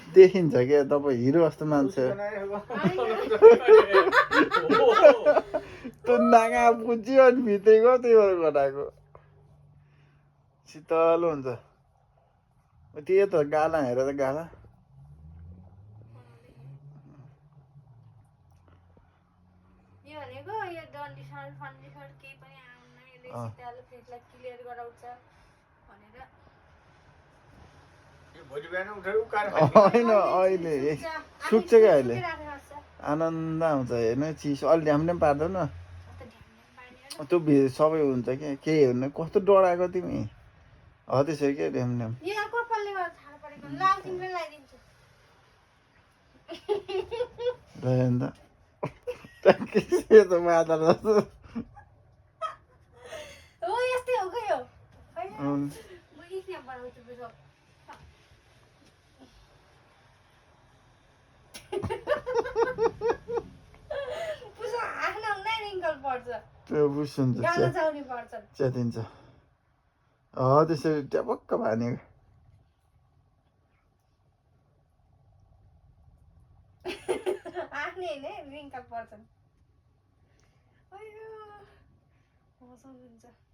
देखिन्छ क्या तपाईँ हिरो जस्तो मान्छे त्यो नागा पुज्यो अनि भित्रेको त्यही भएर घटाएको शीतल हुन्छ त्यही त गाला हेर त गाला होइन अहिले सुक्छ क्या अहिले आनन्द आउँछ हेर्नु चिसो अलि ड्याम ड्याम पार्दैन त्यो सबै हुन्छ क्या केही हुन्न कस्तो डराएको तिमी हो त्यसो क्या ड्याम ड्याम त माता जस्तो त्यो बुस हुन्छ च्यातिन्छ त्यसरी ट्यापक्क भानेको आफ्नै होइन रिङ्कल पर्छन् हुन्छ